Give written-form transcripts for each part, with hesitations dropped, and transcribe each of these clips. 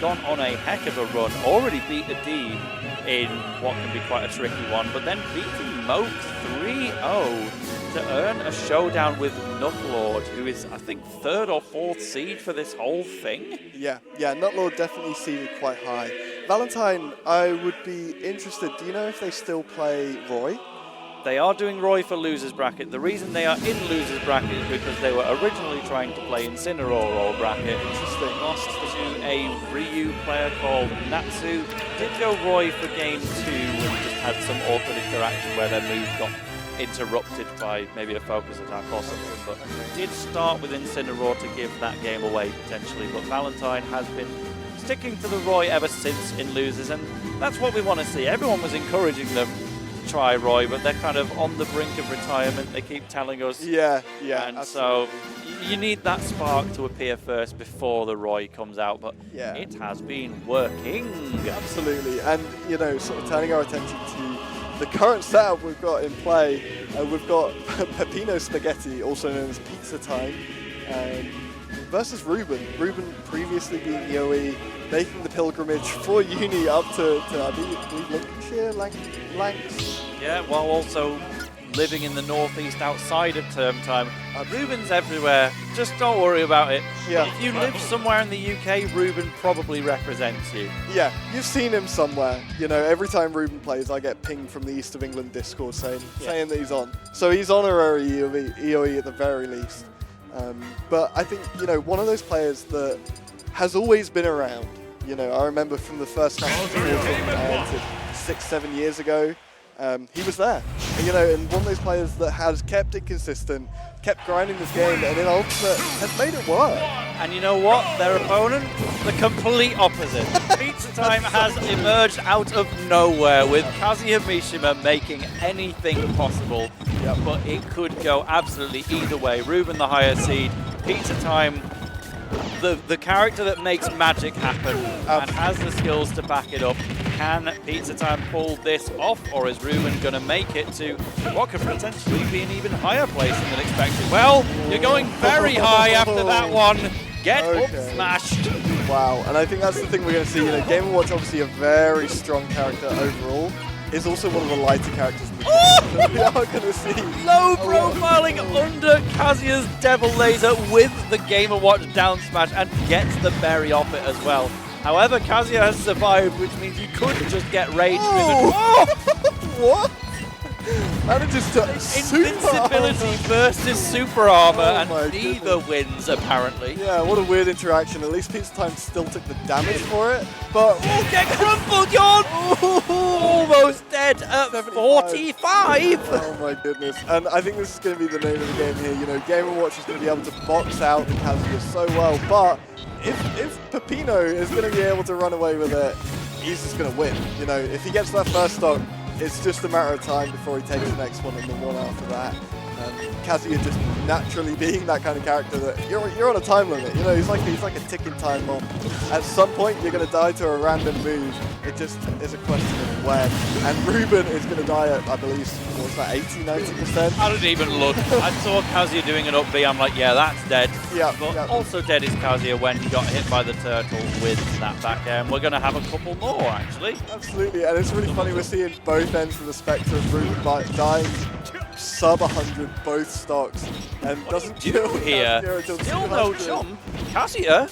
gone on a heck of a run. Already beat the D in what can be quite a tricky one, but then beating Moke 3-0 to earn a showdown with Nutlord, who is, I think, 3rd or 4th seed for this whole thing. Yeah, Nutlord definitely seeded quite high. Valentine, I would be interested, do you know if they still play Roy? They are doing Roy for losers bracket. The reason they are in losers bracket is because they were originally trying to play Incineroar bracket. Interesting. Lost to a Ryu player called Natsu. Did go Roy for game 2 and just had some awkward interaction where their move got interrupted by maybe a focus attack or something, but did start with Incineroar to give that game away potentially. But Valentine has been sticking to the Roy ever since in losers, and that's what we want to see. Everyone was encouraging them to try Roy, but they're kind of on the brink of retirement, they keep telling us. Yeah, and absolutely. so you need that spark to appear first before the Roy comes out, but yeah, it has been working. Absolutely, and you know, sort of turning our attention to the current setup we've got in play. We've got Peppino Spaghetti, also known as Pizza Time, versus Ruben. Ruben previously being EOE, making the pilgrimage for uni up to I believe Lincolnshire, Lancs. Yeah, while also living in the northeast outside of term time. Ruben's everywhere, just don't worry about it. Yeah. If you live somewhere in the UK, Ruben probably represents you. Yeah, you've seen him somewhere. You know, every time Ruben plays, I get pinged from the East of England Discord saying that he's on. So he's honorary EOE at the very least. But I think, you know, one of those players that has always been around. You know, I remember from the first national tournament I entered 6-7 years ago. He was there, you know, and one of those players that has kept it consistent, kept grinding this game, and in Ultimate has made it work. And you know what? Their opponent, the complete opposite. Pizza Time has emerged out of nowhere with Kazuya Mishima making anything possible. Yep. But it could go absolutely either way. Ruben the higher seed, Pizza Time, the character that makes magic happen and has the skills to back it up. Can Pizza Time pull this off, or is Ruben going to make it to what could potentially be an even higher placing than expected? Well, you're going very high after that one. Get up smashed. Wow, and I think that's the thing we're going to see. You know, Game & Watch obviously a very strong character overall. Is also one of the lighter characters in the game that we are going to see. Low profiling under Kazuya's Devil Laser with the Game & Watch down smash and gets the berry off it as well. However, Kazuya has survived, which means you could just get rage driven. What? That just took invincibility versus super armor, and neither wins apparently. Yeah, what a weird interaction. At least Pizza Time still took the damage for it, but get crumpled, Yon! Almost dead at 45. Oh my goodness! And I think this is going to be the name of the game here. You know, Game & Watch is going to be able to box out the Kazuya so well, but if Peppino is going to be able to run away with it, he's just going to win. You know, if he gets that first stock, it's just a matter of time before he takes the next one and the one after that. Kazuya just naturally being that kind of character that you're on a time limit. You know, he's like a ticking time bomb. At some point, you're going to die to a random move. It just is a question of when. And Ruben is going to die at, I believe, what's that, 80-90%? I didn't even look. I saw Kazuya doing an up B. I'm like, yeah, that's dead. Yeah. But also dead is Kazuya when he got hit by the turtle with that back air. And we're going to have a couple more, actually. Absolutely. And it's really funny. We're seeing both ends of the spectrum. Ruben dying sub 100 both stocks, and doesn't do here. Still no jump. Kazuya.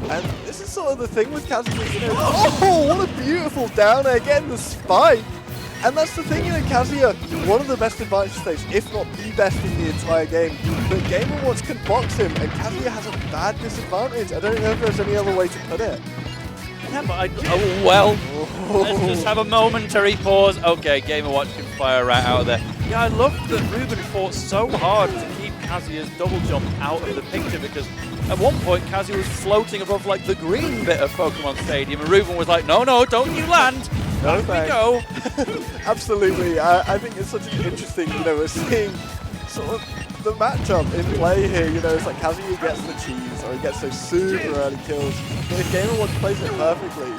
And this is sort of the thing with Kazuya. You know, oh, what a beautiful down air, getting the spike. And that's the thing, you know, Kazuya, one of the best advantage states, if not the best in the entire game. But Game & Watch can box him, and Kazuya has a bad disadvantage. I don't know if there's any other way to put it. Yeah, but let's just have a momentary pause. Okay, Game & Watch can fire right out of there. Yeah, I love that Ruben fought so hard to keep Kazuya's double jump out of the picture, because at one point Kazuya was floating above like the green bit of Pokemon Stadium, and Ruben was like, no, don't you land. No, we go. Absolutely. I think it's such an interesting, you know, we're seeing sort of the matchup in play here. You know, it's like Kazuya gets the cheese, or he gets those super early kills. But if Game & Watch plays it perfectly,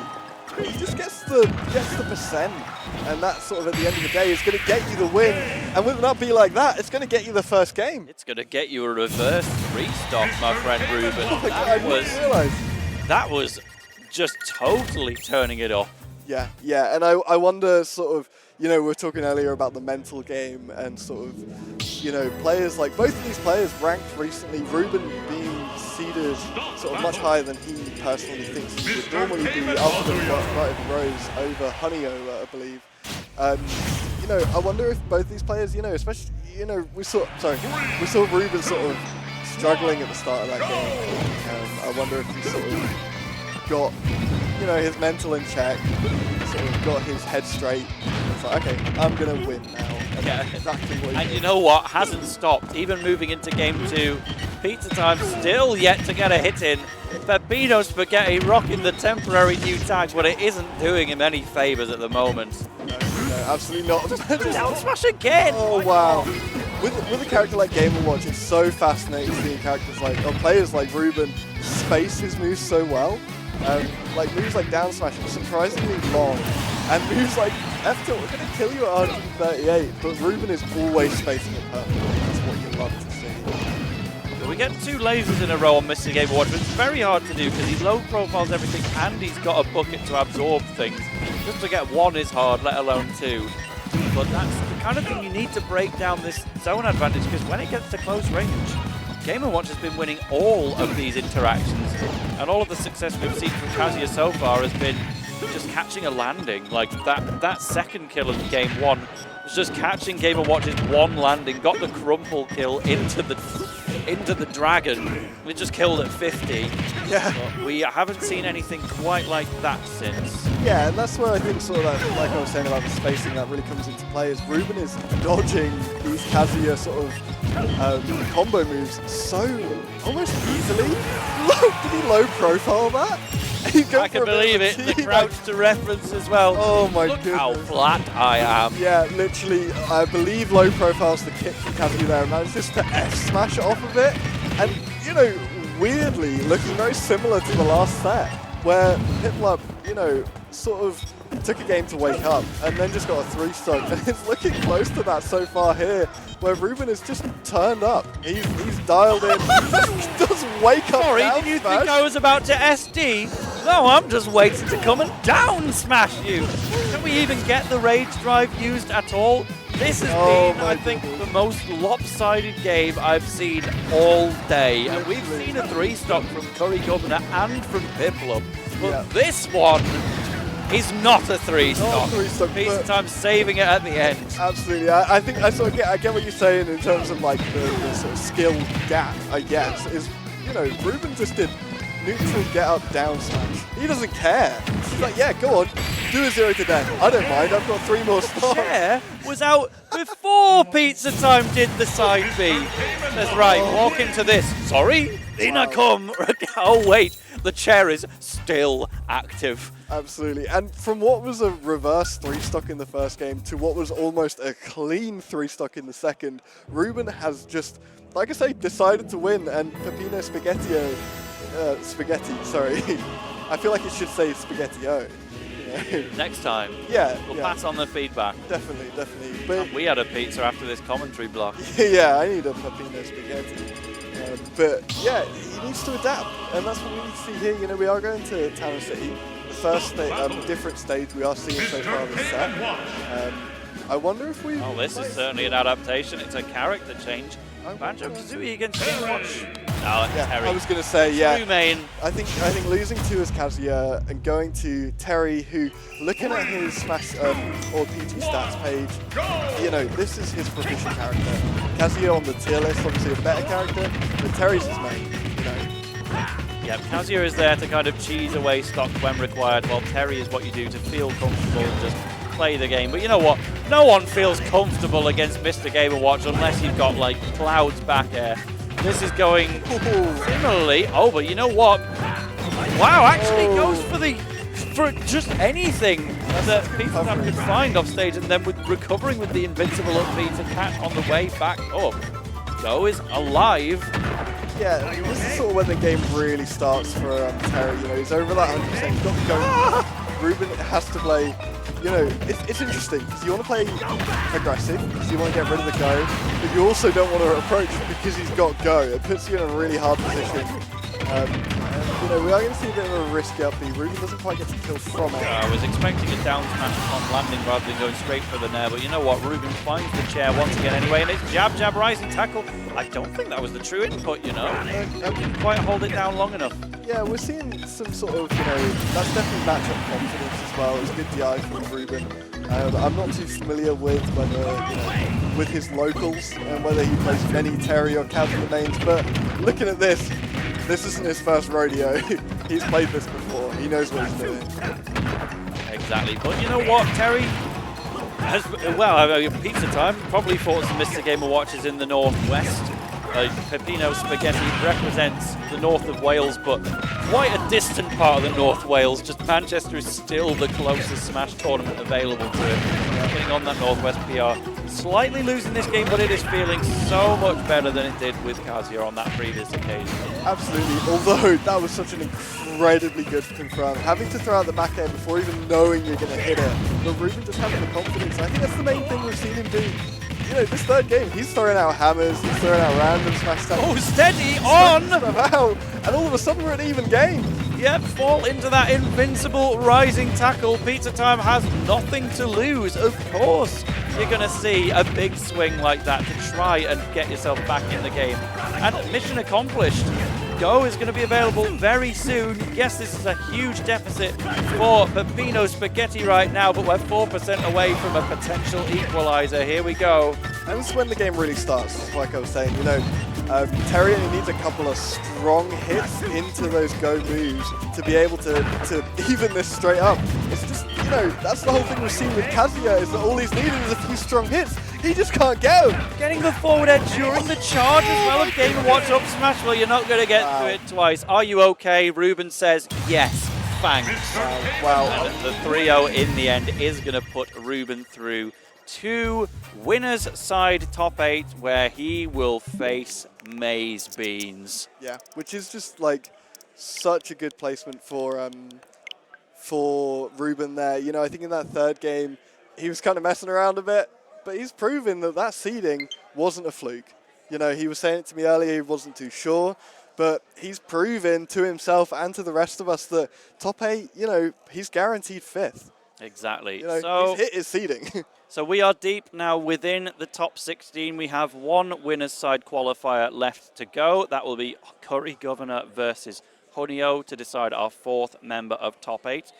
he just gets the percent. And that sort of at the end of the day is going to get you the win. And with an up B like that, it's going to get you the first game. It's going to get you a reverse restock, my friend Ruben. Oh my God, I didn't realize. That was just totally turning it up. Yeah, yeah, and I wonder sort of, you know, we were talking earlier about the mental game and sort of, you know, players like both of these players ranked recently, Ruben being seeded sort of much higher than he personally thinks he would normally be after the Brighton Rose over Honeyo, I believe. You know, I wonder if both these players, you know, especially, you know, we saw Ruben sort of struggling at the start of that game. I wonder if he sort of got, you know, his mental in check, sort of got his head straight. It's like, okay, I'm gonna win now. And that's exactly what he And did. you know what? Hasn't stopped. Even moving into game 2, Pizza Time still yet to get a hit in. Peppino Spaghetti rocking the temporary new tag, but it isn't doing him any favors at the moment. No, absolutely not. Down smash again! Oh wow. With a character like Game & Watch, it's so fascinating seeing characters like, or players like Ruben space his moves so well. Like moves like down smash are surprisingly long, and moves like F tilt are going to kill you at 138, but Ruben is always spacing it perfectly. That's what you love to see. We get 2 lasers in a row on Mr. Game & Watch, but it's very hard to do because he low profiles everything and he's got a bucket to absorb things. Just to get 1 is hard, let alone 2. But that's the kind of thing you need to break down this zone advantage, because when it gets to close range, Game & Watch has been winning all of these interactions, and all of the success we've seen from Kazuya so far has been just catching a landing. Like that second kill of game 1 was just catching Game & Watch's 1 landing, got the crumple kill into the dragon. We just killed at 50. Yeah. But we haven't seen anything quite like that since. Yeah, and that's where I think sort of that, like I was saying about the spacing, that really comes into play, is Ruben is dodging these Kazuya sort of combo moves so almost easily. Did he low profile that? I can believe it. The crouch to reference as well. Oh my Look goodness. how flat I am. Yeah, literally, I believe low profile's the kick from Kazuya there, and managed just to F smash it off of it. And, you know, weirdly, looking very similar to the last set, where Piplup, you know, sort of took a game to wake up and then just got a 3-stock. And it's looking close to that so far here, where Ruben is just turned up. He's dialed in. He does wake up. Sorry, down did you smash. think I was about to SD? No, I'm just waiting to come and down smash you. Can we even get the rage drive used at all? This has been, I think, the most lopsided game I've seen all day. And we've seen a 3-stock from Curry Governor and from Piplup. But this one is not a 3-stock. Not a 3-stock, Pizza Time saving it at the end. Absolutely. I think I sort of get what you're saying in terms of like the sort of skill gap, I guess, is, you know, Ruben just did neutral get up down smash. He doesn't care. He's like, yeah, go on, do a 0 to death. I don't mind, I've got 3 more stars. Chair was out before Pizza Time did the side B. That's right, walk into this. Sorry, in I come. Oh wait, the chair is still active. Absolutely. And from what was a reverse 3-stock in the first game to what was almost a clean 3-stock in the second, Ruben has just, like I say, decided to win, and Peppino Spaghetti, sorry. I feel like it should say Spaghetti-O. You know? Next time, we'll pass on the feedback. Definitely. But we had a pizza after this commentary block. yeah, I need a Peppino Spaghetti. But yeah, he needs to adapt, and that's what we need to see here. You know, we are going to Town City, the first different stage we are seeing so far this set. I wonder if we. Oh, this is certainly an adaptation. It's a character change. Banjo Kazooie against Game & Watch. Oh, Yeah, Terry. I was going to say, yeah. True main. I think losing to is Kazuya and going to Terry, who, looking at his Smash or PT stats page, you know, this is his proficient character. Kazuya on the tier list, obviously a better character, but Terry's his main, you know. Yeah, Kazuya is there to kind of cheese away stock when required, while Terry is what you do to feel comfortable and just play the game. But you know what? No one feels comfortable against Mr. Game & Watch unless you've got like Cloud's back air. This is going similarly. Oh, but you know what? Wow, actually goes for just anything that Pizza Time could find off stage, and then with recovering with the invincible up B to catch on the way back up. Go is alive. Yeah, this is sort of when the game really starts for Terry. You know, he's over that 100%. He's got to go. Ruben has to play. You know, it's interesting because you want to play aggressive because you want to get rid of the go, but you also don't want to approach because he's got go. It puts you in a really hard position. You know, we are going to see a bit of a risky upbeat. Ruben doesn't quite get to kill from it. I was expecting a down smash on landing rather than going straight for the nair, but you know what? Ruben finds the chair once again anyway, and it's jab, jab, rising tackle. I don't think that was the true input, you know. Didn't quite hold it down long enough. Yeah, we're seeing some sort of, you know, that's definitely matchup confidence as well. It's good DI from Ruben. I'm not too familiar with whether, you know, with his locals and whether he plays many Terry or Kazuya lanes, but looking at this isn't his first rodeo. He's played this before. He knows what he's doing. Exactly. But you know what, Terry has, well, pizza time, probably fought some Mr. Gamer watches in the northwest. Peppino Spaghetti represents the north of Wales, but quite a distant part of the North Wales. Just Manchester is still the closest Smash tournament available to it. Getting on that Northwest PR. Slightly losing this game, but it is feeling so much better than it did with Kazuya on that previous occasion. Absolutely, although that was such an incredibly good confront. Having to throw out the back air before even knowing you're going to hit it. But Ruben just having the confidence. I think that's the main thing we've seen him do. You know, this third game, he's throwing out hammers, he's throwing out random smash attacks. Oh, steady on! Out, and all of a sudden we're at an even game. Yep, fall into that invincible rising tackle. Pizza Time has nothing to lose. Of course, you're going to see a big swing like that to try and get yourself back in the game. And mission accomplished. Go is going to be available very soon. Yes, this is a huge deficit for Peppino Spaghetti right now, but we're 4% away from a potential equalizer. Here we go. And this is when the game really starts, like I was saying. You know, Terry only needs a couple of strong hits into those go moves to be able to even this straight up. It's just, you know, that's the whole thing we've seen with Kazuya, is that all he's needed is a few strong hits. He just can't get them. Getting the forward edge during the charge as well of Game & Watch up smash. Well, you're not going to get to it twice. Are you okay? Ruben says yes. Thanks. Wow. And the 3-0 in the end is going to put Ruben through to winners side top 8, where he will face Maize Beans. Yeah, which is just like such a good placement for Ruben there. You know, I think in that third game he was kind of messing around a bit, but he's proven that seeding wasn't a fluke. You know, he was saying it to me earlier, he wasn't too sure, but he's proven to himself and to the rest of us that top 8, you know, he's guaranteed 5th. Exactly. You know, so he's hit his seeding. So we are deep now within the top 16. We have one winner's side qualifier left to go. That will be Curry Governor versus Honio to decide our 4th member of top 8.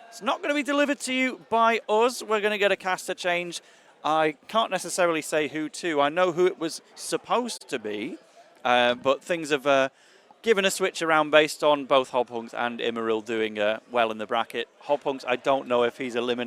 It's not going to be delivered to you by us. We're going to get a caster change. I can't necessarily say who to. I know who it was supposed to be, but things have given a switch around based on both Hobhunks and Immaril doing well in the bracket. Hobhunks, I don't know if he's eliminated